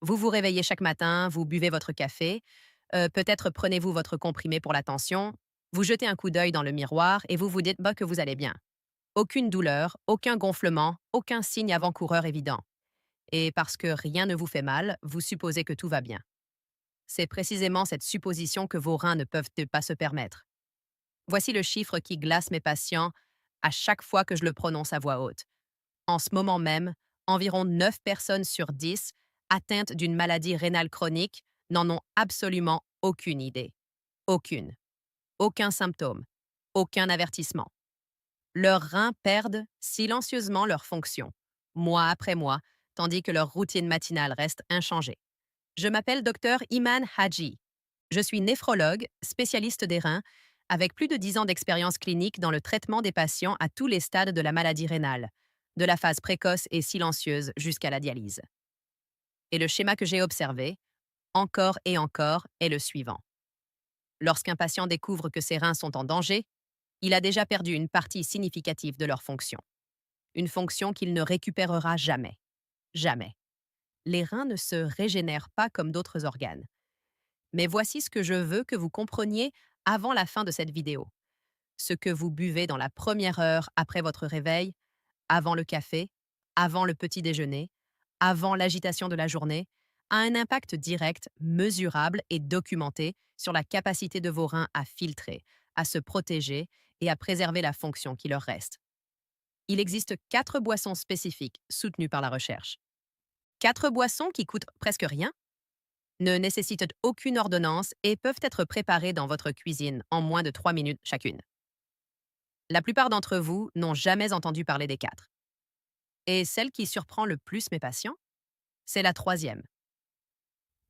Vous vous réveillez chaque matin, vous buvez votre café, peut-être prenez-vous votre comprimé pour la tension, vous jetez un coup d'œil dans le miroir et vous vous dites bah, que vous allez bien. Aucune douleur, aucun gonflement, aucun signe avant-coureur évident. Et parce que rien ne vous fait mal, vous supposez que tout va bien. C'est précisément cette supposition que vos reins ne peuvent pas se permettre. Voici le chiffre qui glace mes patients à chaque fois que je le prononce à voix haute. En ce moment même, environ 9 personnes sur 10 atteintes d'une maladie rénale chronique n'en ont absolument aucune idée. Aucune. Aucun symptôme. Aucun avertissement. Leurs reins perdent silencieusement leur fonction, mois après mois, tandis que leur routine matinale reste inchangée. Je m'appelle Dr Iman Haji. Je suis néphrologue, spécialiste des reins, avec plus de 10 ans d'expérience clinique dans le traitement des patients à tous les stades de la maladie rénale, de la phase précoce et silencieuse jusqu'à la dialyse. Et le schéma que j'ai observé, encore et encore, est le suivant. Lorsqu'un patient découvre que ses reins sont en danger, il a déjà perdu une partie significative de leur fonction. Une fonction qu'il ne récupérera jamais. Jamais. Les reins ne se régénèrent pas comme d'autres organes. Mais voici ce que je veux que vous compreniez avant la fin de cette vidéo. Ce que vous buvez dans la première heure après votre réveil, avant le café, avant le petit déjeuner, avant l'agitation de la journée, a un impact direct, mesurable et documenté sur la capacité de vos reins à filtrer, à se protéger et à préserver la fonction qui leur reste. Il existe 4 boissons spécifiques soutenues par la recherche. 4 boissons qui coûtent presque rien, ne nécessitent aucune ordonnance et peuvent être préparées dans votre cuisine en moins de 3 minutes chacune. La plupart d'entre vous n'ont jamais entendu parler des 4. Et celle qui surprend le plus mes patients, c'est la troisième.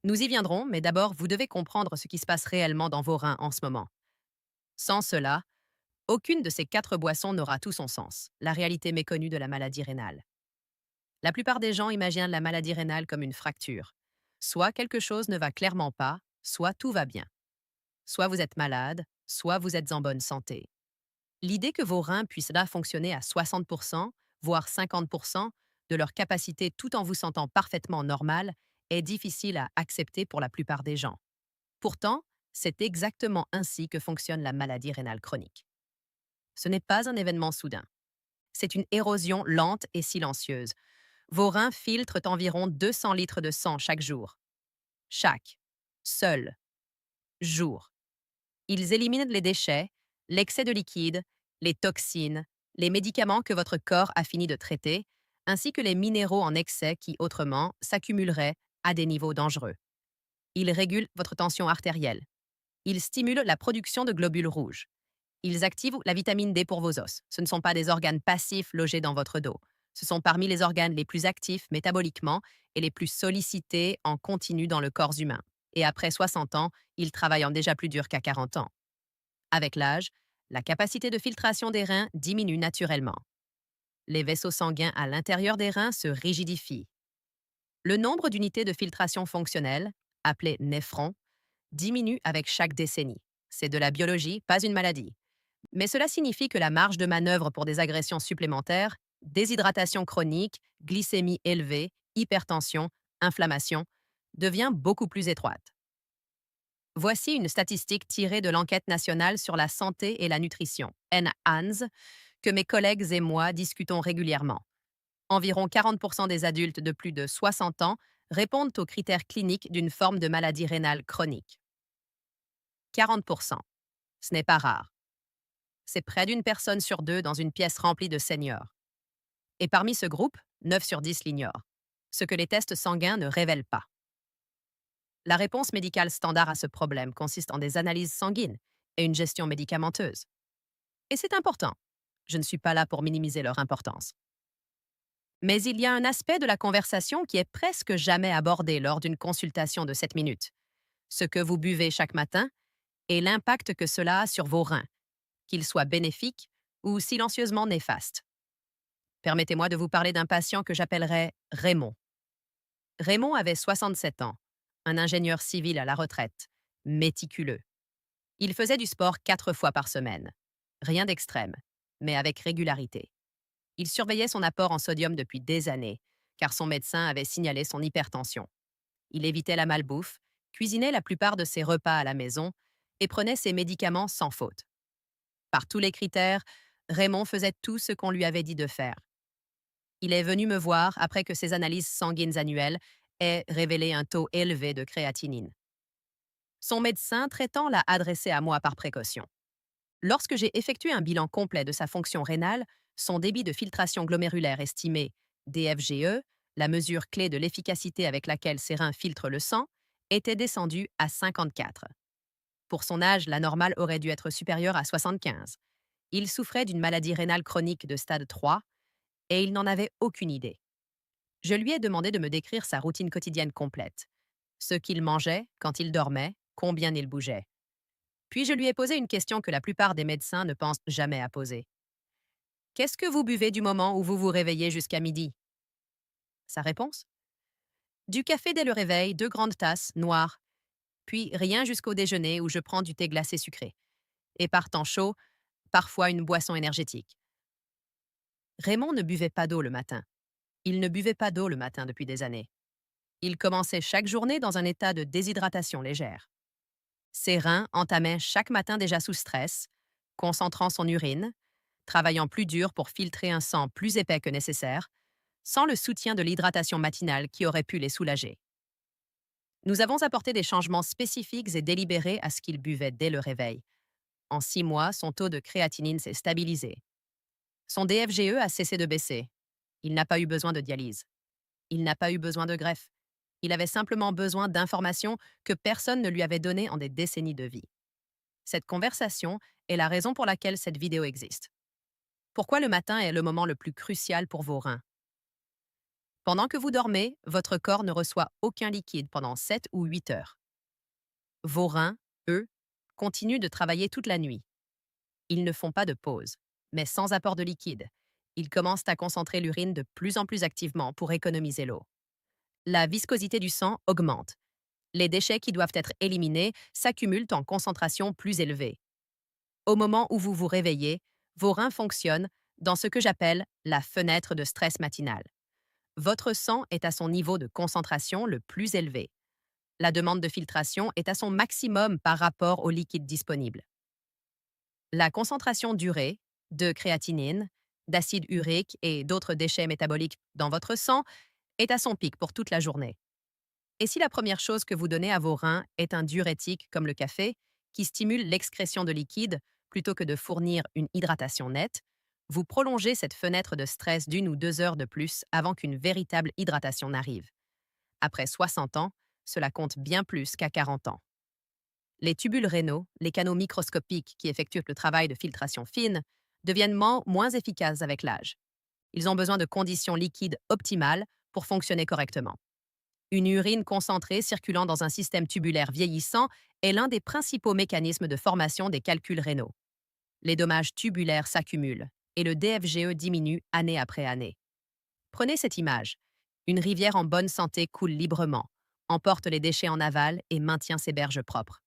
Nous y viendrons, mais d'abord, vous devez comprendre ce qui se passe réellement dans vos reins en ce moment. Sans cela, aucune de ces 4 boissons n'aura tout son sens, la réalité méconnue de la maladie rénale. La plupart des gens imaginent la maladie rénale comme une fracture. Soit quelque chose ne va clairement pas, soit tout va bien. Soit vous êtes malade, soit vous êtes en bonne santé. L'idée que vos reins puissent là fonctionner à 60%, voire 50% de leur capacité tout en vous sentant parfaitement normal est difficile à accepter pour la plupart des gens. Pourtant, c'est exactement ainsi que fonctionne la maladie rénale chronique. Ce n'est pas un événement soudain. C'est une érosion lente et silencieuse. Vos reins filtrent environ 200 litres de sang chaque jour. Chaque, seul, jour. Ils éliminent les déchets, l'excès de liquide, les toxines, les médicaments que votre corps a fini de traiter, ainsi que les minéraux en excès qui, autrement, s'accumuleraient à des niveaux dangereux. Ils régulent votre tension artérielle. Ils stimulent la production de globules rouges. Ils activent la vitamine D pour vos os. Ce ne sont pas des organes passifs logés dans votre dos. Ce sont parmi les organes les plus actifs métaboliquement et les plus sollicités en continu dans le corps humain. Et après 60 ans, ils travaillent en déjà plus dur qu'à 40 ans. Avec l'âge, la capacité de filtration des reins diminue naturellement. Les vaisseaux sanguins à l'intérieur des reins se rigidifient. Le nombre d'unités de filtration fonctionnelle, appelées néphrons, diminue avec chaque décennie. C'est de la biologie, pas une maladie. Mais cela signifie que la marge de manœuvre pour des agressions supplémentaires, déshydratation chronique, glycémie élevée, hypertension, inflammation, devient beaucoup plus étroite. Voici une statistique tirée de l'Enquête nationale sur la santé et la nutrition, NHANS, que mes collègues et moi discutons régulièrement. Environ 40% des adultes de plus de 60 ans répondent aux critères cliniques d'une forme de maladie rénale chronique. 40%. Ce n'est pas rare. C'est près d'une personne sur deux dans une pièce remplie de seniors. Et parmi ce groupe, 9 sur 10 l'ignorent, ce que les tests sanguins ne révèlent pas. La réponse médicale standard à ce problème consiste en des analyses sanguines et une gestion médicamenteuse. Et c'est important. Je ne suis pas là pour minimiser leur importance. Mais il y a un aspect de la conversation qui est presque jamais abordé lors d'une consultation de 7 minutes. Ce que vous buvez chaque matin et l'impact que cela a sur vos reins, qu'ils soient bénéfiques ou silencieusement néfastes. Permettez-moi de vous parler d'un patient que j'appellerais Raymond. Raymond avait 67 ans, un ingénieur civil à la retraite, méticuleux. Il faisait du sport 4 fois par semaine. Rien d'extrême, mais avec régularité. Il surveillait son apport en sodium depuis des années, car son médecin avait signalé son hypertension. Il évitait la malbouffe, cuisinait la plupart de ses repas à la maison et prenait ses médicaments sans faute. Par tous les critères, Raymond faisait tout ce qu'on lui avait dit de faire. Il est venu me voir après que ses analyses sanguines annuelles aient révélé un taux élevé de créatinine. Son médecin traitant l'a adressé à moi par précaution. Lorsque j'ai effectué un bilan complet de sa fonction rénale, son débit de filtration glomérulaire estimé, DFGE, la mesure clé de l'efficacité avec laquelle ses reins filtrent le sang, était descendu à 54. Pour son âge, la normale aurait dû être supérieure à 75. Il souffrait d'une maladie rénale chronique de stade 3 et il n'en avait aucune idée. Je lui ai demandé de me décrire sa routine quotidienne complète. Ce qu'il mangeait, quand il dormait, combien il bougeait. Puis je lui ai posé une question que la plupart des médecins ne pensent jamais à poser. Qu'est-ce que vous buvez du moment où vous vous réveillez jusqu'à midi? Sa réponse? Du café dès le réveil, 2 grandes tasses, noires. Puis rien jusqu'au déjeuner où je prends du thé glacé sucré. Et par temps chaud, parfois une boisson énergétique. Raymond ne buvait pas d'eau le matin. Il ne buvait pas d'eau le matin depuis des années. Il commençait chaque journée dans un état de déshydratation légère. Ses reins entamaient chaque matin déjà sous stress, concentrant son urine, travaillant plus dur pour filtrer un sang plus épais que nécessaire, sans le soutien de l'hydratation matinale qui aurait pu les soulager. Nous avons apporté des changements spécifiques et délibérés à ce qu'il buvait dès le réveil. En 6 mois, son taux de créatinine s'est stabilisé. Son DFGE a cessé de baisser. Il n'a pas eu besoin de dialyse. Il n'a pas eu besoin de greffe. Il avait simplement besoin d'informations que personne ne lui avait données en des décennies de vie. Cette conversation est la raison pour laquelle cette vidéo existe. Pourquoi le matin est le moment le plus crucial pour vos reins? Pendant que vous dormez, votre corps ne reçoit aucun liquide pendant 7 ou 8 heures. Vos reins, eux, continuent de travailler toute la nuit. Ils ne font pas de pause, mais sans apport de liquide. Ils commencent à concentrer l'urine de plus en plus activement pour économiser l'eau. La viscosité du sang augmente. Les déchets qui doivent être éliminés s'accumulent en concentration plus élevée. Au moment où vous vous réveillez, vos reins fonctionnent dans ce que j'appelle la fenêtre de stress matinale. Votre sang est à son niveau de concentration le plus élevé. La demande de filtration est à son maximum par rapport au liquide disponible. La concentration durée de créatinine, d'acide urique et d'autres déchets métaboliques dans votre sang est à son pic pour toute la journée. Et si la première chose que vous donnez à vos reins est un diurétique comme le café, qui stimule l'excrétion de liquide plutôt que de fournir une hydratation nette, vous prolongez cette fenêtre de stress d'1 ou 2 heures de plus avant qu'une véritable hydratation n'arrive. Après 60 ans, cela compte bien plus qu'à 40 ans. Les tubules rénaux, les canaux microscopiques qui effectuent le travail de filtration fine, deviennent moins efficaces avec l'âge. Ils ont besoin de conditions liquides optimales pour fonctionner correctement. Une urine concentrée circulant dans un système tubulaire vieillissant est l'un des principaux mécanismes de formation des calculs rénaux. Les dommages tubulaires s'accumulent et le DFGE diminue année après année. Prenez cette image. Une rivière en bonne santé coule librement, emporte les déchets en aval et maintient ses berges propres.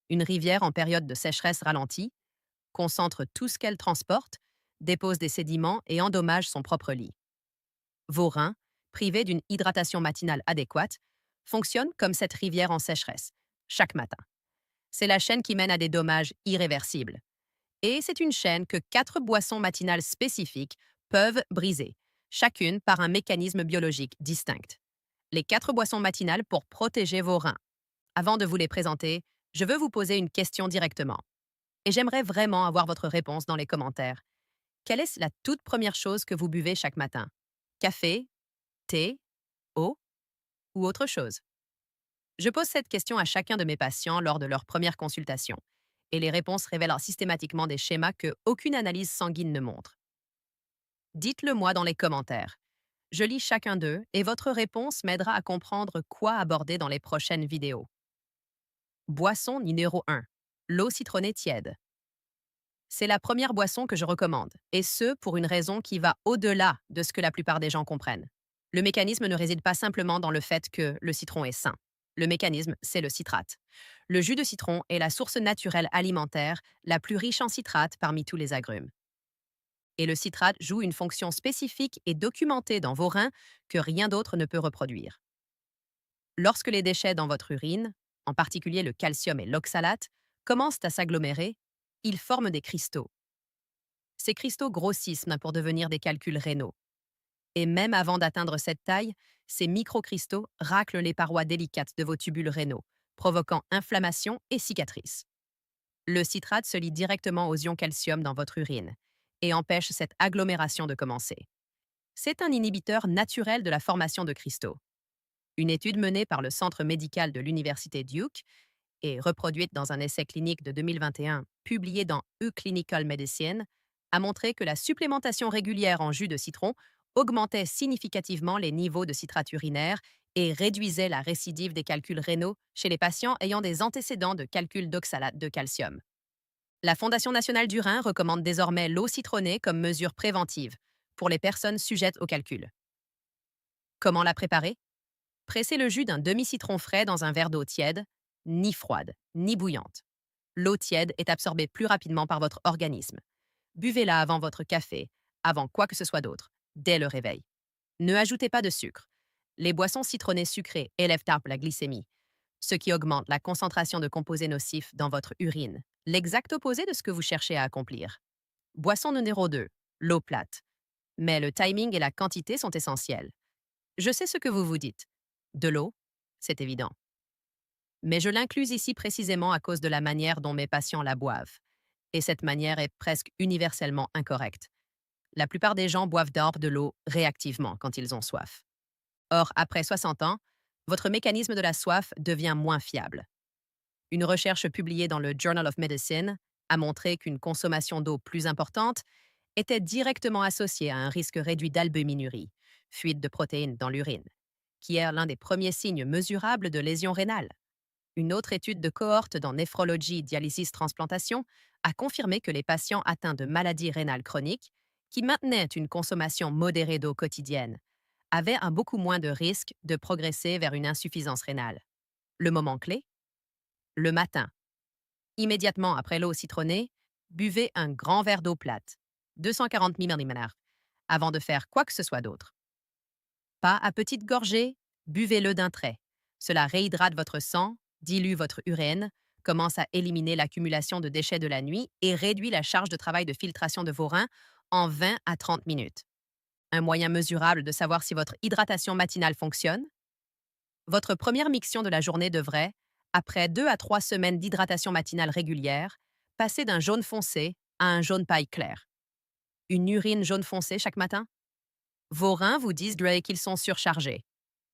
Une rivière en période de sécheresse ralentit, concentre tout ce qu'elle transporte, dépose des sédiments et endommage son propre lit. Vos reins, privés d'une hydratation matinale adéquate, fonctionnent comme cette rivière en sécheresse, chaque matin. C'est la chaîne qui mène à des dommages irréversibles. Et c'est une chaîne que 4 boissons matinales spécifiques peuvent briser, chacune par un mécanisme biologique distinct. Les 4 boissons matinales pour protéger vos reins. Avant de vous les présenter, je veux vous poser une question directement. Et j'aimerais vraiment avoir votre réponse dans les commentaires. Quelle est la toute première chose que vous buvez chaque matin? Café, thé, eau ou autre chose? Je pose cette question à chacun de mes patients lors de leur première consultation, et les réponses révèlent systématiquement des schémas que aucune analyse sanguine ne montre. Dites-le moi dans les commentaires. Je lis chacun d'eux et votre réponse m'aidera à comprendre quoi aborder dans les prochaines vidéos. Boisson numéro 1. L'eau citronnée tiède. C'est la première boisson que je recommande, et ce pour une raison qui va au-delà de ce que la plupart des gens comprennent. Le mécanisme ne réside pas simplement dans le fait que le citron est sain. Le mécanisme, c'est le citrate. Le jus de citron est la source naturelle alimentaire la plus riche en citrate parmi tous les agrumes. Et le citrate joue une fonction spécifique et documentée dans vos reins que rien d'autre ne peut reproduire. Lorsque les déchets dans votre urine, en particulier le calcium et l'oxalate, commencent à s'agglomérer, ils forment des cristaux. Ces cristaux grossissent pour devenir des calculs rénaux. Et même avant d'atteindre cette taille, ces microcristaux raclent les parois délicates de vos tubules rénaux, provoquant inflammation et cicatrices. Le citrate se lie directement aux ions calcium dans votre urine et empêche cette agglomération de commencer. C'est un inhibiteur naturel de la formation de cristaux. Une étude menée par le Centre médical de l'Université Duke et reproduite dans un essai clinique de 2021 publié dans eClinical Medicine a montré que la supplémentation régulière en jus de citron augmentait significativement les niveaux de citrate urinaire et réduisait la récidive des calculs rénaux chez les patients ayant des antécédents de calcul d'oxalate de calcium. La Fondation nationale du Rhin recommande désormais l'eau citronnée comme mesure préventive pour les personnes sujettes au calcul. Comment la préparer? Pressez le jus d'un demi-citron frais dans un verre d'eau tiède, ni froide, ni bouillante. L'eau tiède est absorbée plus rapidement par votre organisme. Buvez-la avant votre café, avant quoi que ce soit d'autre, dès le réveil. Ne ajoutez pas de sucre. Les boissons citronnées sucrées élèvent tard la glycémie, ce qui augmente la concentration de composés nocifs dans votre urine, l'exact opposé de ce que vous cherchez à accomplir. Boisson numéro 2, l'eau plate. Mais le timing et la quantité sont essentiels. Je sais ce que vous vous dites. De l'eau, c'est évident. Mais je l'inclus ici précisément à cause de la manière dont mes patients la boivent. Et cette manière est presque universellement incorrecte. La plupart des gens boivent d'or de l'eau réactivement quand ils ont soif. Or, après 60 ans, votre mécanisme de la soif devient moins fiable. Une recherche publiée dans le Journal of Medicine a montré qu'une consommation d'eau plus importante était directement associée à un risque réduit d'albuminurie, fuite de protéines dans l'urine, qui est l'un des premiers signes mesurables de lésions rénales. Une autre étude de cohorte dans néphrologie, dialysis, transplantation a confirmé que les patients atteints de maladies rénales chroniques, qui maintenaient une consommation modérée d'eau quotidienne, avaient un beaucoup moins de risque de progresser vers une insuffisance rénale. Le moment clé? Le matin. Immédiatement après l'eau citronnée, buvez un grand verre d'eau plate, 240 ml, avant de faire quoi que ce soit d'autre. Pas à petites gorgées, buvez-le d'un trait. Cela réhydrate votre sang, dilue votre urine, commence à éliminer l'accumulation de déchets de la nuit et réduit la charge de travail de filtration de vos reins en 20 à 30 minutes. Un moyen mesurable de savoir si votre hydratation matinale fonctionne? Votre première miction de la journée devrait, après 2 à 3 semaines d'hydratation matinale régulière, passer d'un jaune foncé à un jaune paille clair. Une urine jaune foncé chaque matin? Vos reins vous disent qu'ils sont surchargés.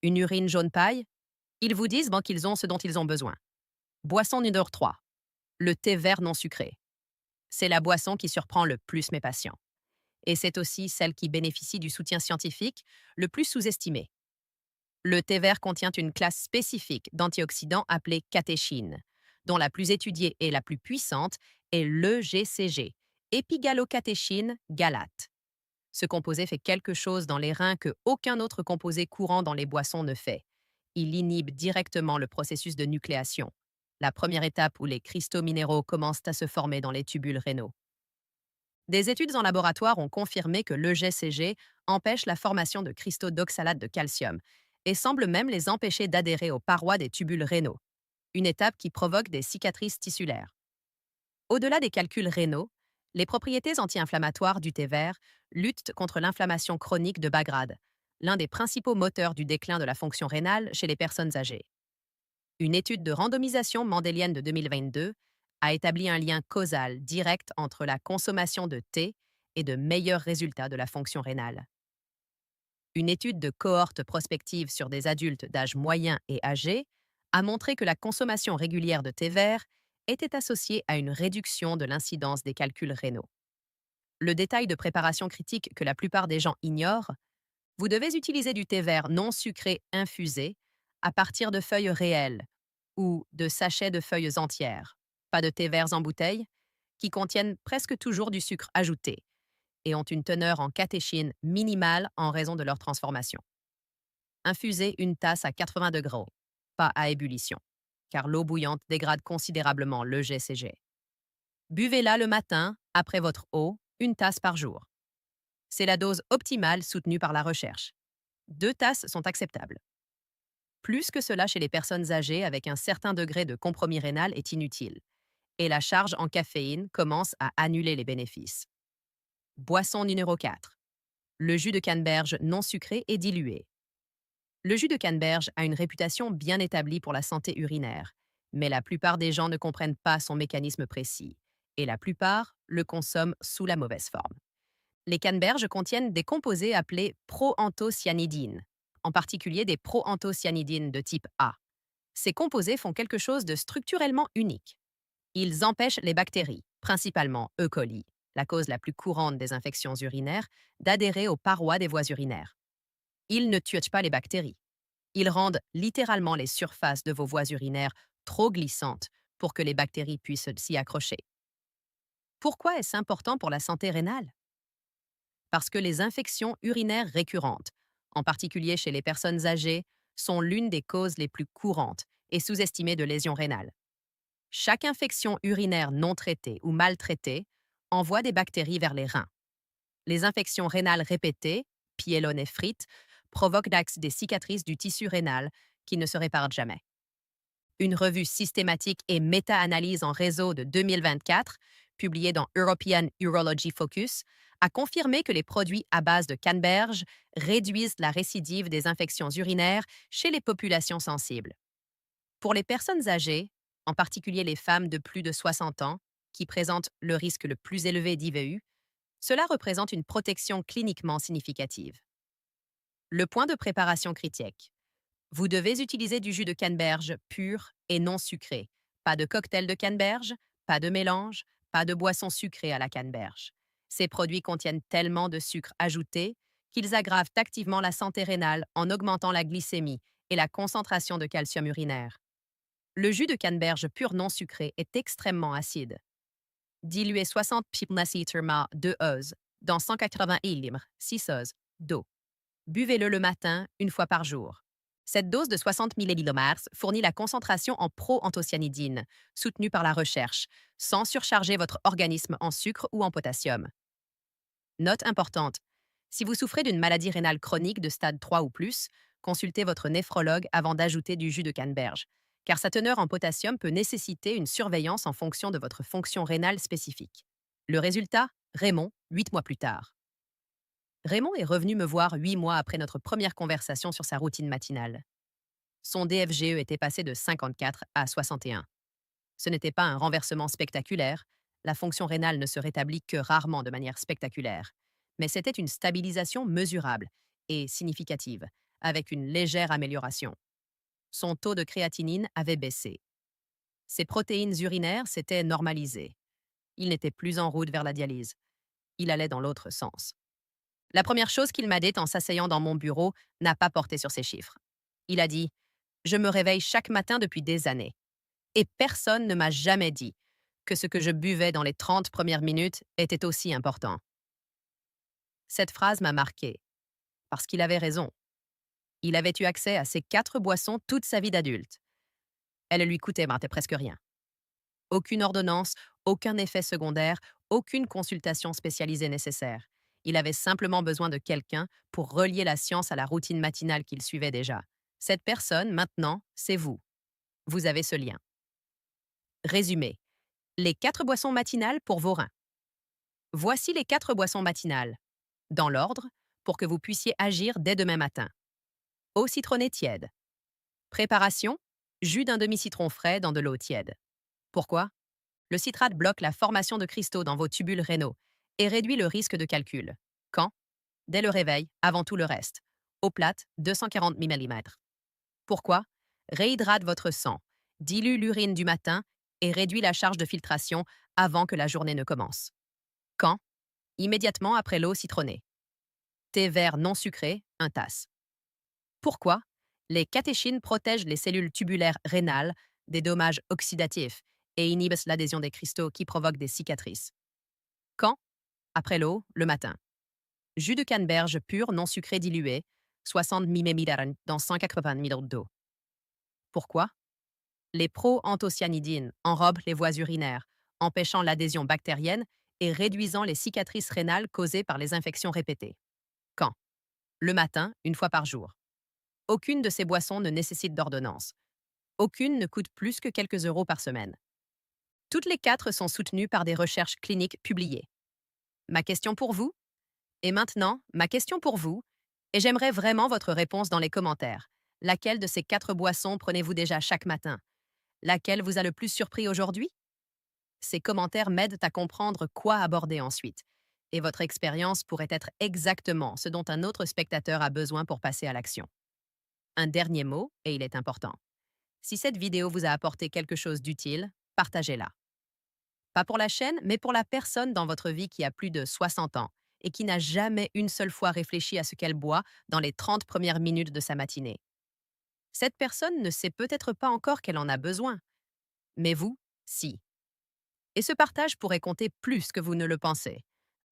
Une urine jaune paille? Ils vous disent qu'ils ont ce dont ils ont besoin. Boisson numéro 3. Le thé vert non sucré. C'est la boisson qui surprend le plus mes patients. Et c'est aussi celle qui bénéficie du soutien scientifique le plus sous-estimé. Le thé vert contient une classe spécifique d'antioxydants appelée catéchine, dont la plus étudiée et la plus puissante est l'EGCG, épigalocatéchine galate. Ce composé fait quelque chose dans les reins que aucun autre composé courant dans les boissons ne fait. Il inhibe directement le processus de nucléation, la première étape où les cristaux minéraux commencent à se former dans les tubules rénaux. Des études en laboratoire ont confirmé que l'EGCG empêche la formation de cristaux d'oxalate de calcium et semble même les empêcher d'adhérer aux parois des tubules rénaux, une étape qui provoque des cicatrices tissulaires. Au-delà des calculs rénaux, les propriétés anti-inflammatoires du thé vert luttent contre l'inflammation chronique de bas grade, l'un des principaux moteurs du déclin de la fonction rénale chez les personnes âgées. Une étude de randomisation mendélienne de 2022 a établi un lien causal direct entre la consommation de thé et de meilleurs résultats de la fonction rénale. Une étude de cohorte prospective sur des adultes d'âge moyen et âgé a montré que la consommation régulière de thé vert était associée à une réduction de l'incidence des calculs rénaux. Le détail de préparation critique que la plupart des gens ignorent: vous devez utiliser du thé vert non sucré infusé à partir de feuilles réelles ou de sachets de feuilles entières, pas de thé verts en bouteille, qui contiennent presque toujours du sucre ajouté et ont une teneur en catéchine minimale en raison de leur transformation. Infusez une tasse à 80 degrés, pas à ébullition, car l'eau bouillante dégrade considérablement le GCG. Buvez-la le matin, après votre eau, une tasse par jour. C'est la dose optimale soutenue par la recherche. 2 tasses sont acceptables. Plus que cela chez les personnes âgées avec un certain degré de compromis rénal est inutile, et la charge en caféine commence à annuler les bénéfices. Boisson numéro 4. Le jus de canneberge non sucré et dilué. Le jus de canneberge a une réputation bien établie pour la santé urinaire, mais la plupart des gens ne comprennent pas son mécanisme précis, et la plupart le consomment sous la mauvaise forme. Les canneberges contiennent des composés appelés proanthocyanidines, en particulier des proanthocyanidines de type A. Ces composés font quelque chose de structurellement unique. Ils empêchent les bactéries, principalement E. coli, la cause la plus courante des infections urinaires, d'adhérer aux parois des voies urinaires. Ils ne tuent pas les bactéries. Ils rendent littéralement les surfaces de vos voies urinaires trop glissantes pour que les bactéries puissent s'y accrocher. Pourquoi est-ce important pour la santé rénale? Parce que les infections urinaires récurrentes, en particulier chez les personnes âgées, sont l'une des causes les plus courantes et sous-estimées de lésions rénales. Chaque infection urinaire non traitée ou mal traitée envoie des bactéries vers les reins. Les infections rénales répétées, pyélonéphrite, provoquent des cicatrices du tissu rénal qui ne se réparent jamais. Une revue systématique et méta-analyse en réseau de 2024, publiée dans European Urology Focus, a confirmé que les produits à base de canneberge réduisent la récidive des infections urinaires chez les populations sensibles. Pour les personnes âgées, en particulier les femmes de plus de 60 ans, qui présentent le risque le plus élevé d'IVU, cela représente une protection cliniquement significative. Le point de préparation critique. Vous devez utiliser du jus de canneberge pur et non sucré. Pas de cocktail de canneberge, pas de mélange, pas de boisson sucrée à la canneberge. Ces produits contiennent tellement de sucre ajouté qu'ils aggravent activement la santé rénale en augmentant la glycémie et la concentration de calcium urinaire. Le jus de canneberge pur non sucré est extrêmement acide. Diluez 60 pipnaciterma 2 ose dans 180 ml 6 ose d'eau. Buvez-le le matin, une fois par jour. Cette dose de 60 milliliters fournit la concentration en proanthocyanidine, soutenue par la recherche, sans surcharger votre organisme en sucre ou en potassium. Note importante. Si vous souffrez d'une maladie rénale chronique de stade 3 ou plus, consultez votre néphrologue avant d'ajouter du jus de canneberge, car sa teneur en potassium peut nécessiter une surveillance en fonction de votre fonction rénale spécifique. Le résultat, Raymond, 8 mois plus tard. Raymond est revenu me voir 8 mois après notre première conversation sur sa routine matinale. Son DFGE était passé de 54 à 61. Ce n'était pas un renversement spectaculaire, la fonction rénale ne se rétablit que rarement de manière spectaculaire, mais c'était une stabilisation mesurable et significative, avec une légère amélioration. Son taux de créatinine avait baissé. Ses protéines urinaires s'étaient normalisées. Il n'était plus en route vers la dialyse. Il allait dans l'autre sens. La première chose qu'il m'a dite en s'asseyant dans mon bureau n'a pas porté sur ces chiffres. Il a dit « Je me réveille chaque matin depuis des années. Et personne ne m'a jamais dit que ce que je buvais dans les 30 premières minutes était aussi important. » Cette phrase m'a marqué, parce qu'il avait raison. Il avait eu accès à ces 4 boissons toute sa vie d'adulte. Elles lui coûtaient presque rien. Aucune ordonnance, aucun effet secondaire, aucune consultation spécialisée nécessaire. Il avait simplement besoin de quelqu'un pour relier la science à la routine matinale qu'il suivait déjà. Cette personne, maintenant, c'est vous. Vous avez ce lien. Résumé. Les 4 boissons matinales pour vos reins. Voici les 4 boissons matinales, dans l'ordre, pour que vous puissiez agir dès demain matin. Eau citronnée tiède. Préparation, jus d'un demi-citron frais dans de l'eau tiède. Pourquoi? Le citrate bloque la formation de cristaux dans vos tubules rénaux et réduit le risque de calcul. Quand? Dès le réveil, avant tout le reste. Eau plate, 240 milliliters. Pourquoi? Réhydrate votre sang, dilue l'urine du matin et réduit la charge de filtration avant que la journée ne commence. Quand? Immédiatement après l'eau citronnée. Thé vert non sucré, 1 tasse. Pourquoi? Les catéchines protègent les cellules tubulaires rénales des dommages oxydatifs et inhibent l'adhésion des cristaux qui provoquent des cicatrices. Quand? Après l'eau, le matin. Jus de canneberge pur non sucré dilué, 60 milliliters dans 180 ml d'eau. Pourquoi? Les proanthocyanidines enrobent les voies urinaires, empêchant l'adhésion bactérienne et réduisant les cicatrices rénales causées par les infections répétées. Quand? Le matin, une fois par jour. Aucune de ces boissons ne nécessite d'ordonnance. Aucune ne coûte plus que quelques euros par semaine. Toutes les quatre sont soutenues par des recherches cliniques publiées. Ma question pour vous? Et maintenant, ma question pour vous, et j'aimerais vraiment votre réponse dans les commentaires. Laquelle de ces quatre boissons prenez-vous déjà chaque matin? Laquelle vous a le plus surpris aujourd'hui? Ces commentaires m'aident à comprendre quoi aborder ensuite. Et votre expérience pourrait être exactement ce dont un autre spectateur a besoin pour passer à l'action. Un dernier mot, et il est important. Si cette vidéo vous a apporté quelque chose d'utile, partagez-la. Pas pour la chaîne, mais pour la personne dans votre vie qui a plus de 60 ans et qui n'a jamais une seule fois réfléchi à ce qu'elle boit dans les 30 premières minutes de sa matinée. Cette personne ne sait peut-être pas encore qu'elle en a besoin, mais vous, si. Et ce partage pourrait compter plus que vous ne le pensez.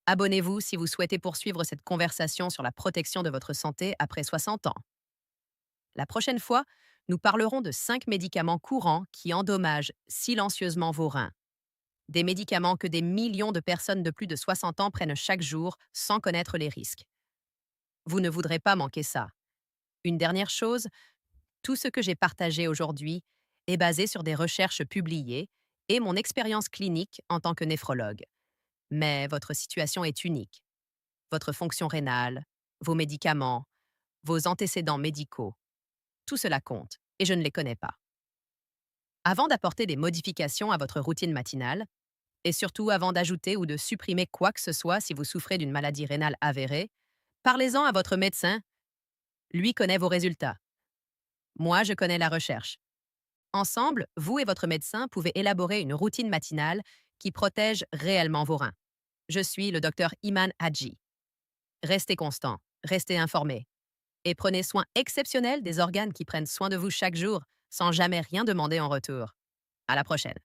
Abonnez-vous si vous souhaitez poursuivre cette conversation sur la protection de votre santé après 60 ans. La prochaine fois, nous parlerons de 5 médicaments courants qui endommagent silencieusement vos reins. Des médicaments que des millions de personnes de plus de 60 ans prennent chaque jour sans connaître les risques. Vous ne voudrez pas manquer ça. Une dernière chose, tout ce que j'ai partagé aujourd'hui est basé sur des recherches publiées et mon expérience clinique en tant que néphrologue. Mais votre situation est unique. Votre fonction rénale, vos médicaments, vos antécédents médicaux, tout cela compte et je ne les connais pas. Avant d'apporter des modifications à votre routine matinale, et surtout avant d'ajouter ou de supprimer quoi que ce soit si vous souffrez d'une maladie rénale avérée, parlez-en à votre médecin. Lui connaît vos résultats. Moi, je connais la recherche. Ensemble, vous et votre médecin pouvez élaborer une routine matinale qui protège réellement vos reins. Je suis le docteur Iman Hadji. Restez constant, restez informé et prenez soin exceptionnel des organes qui prennent soin de vous chaque jour sans jamais rien demander en retour. À la prochaine.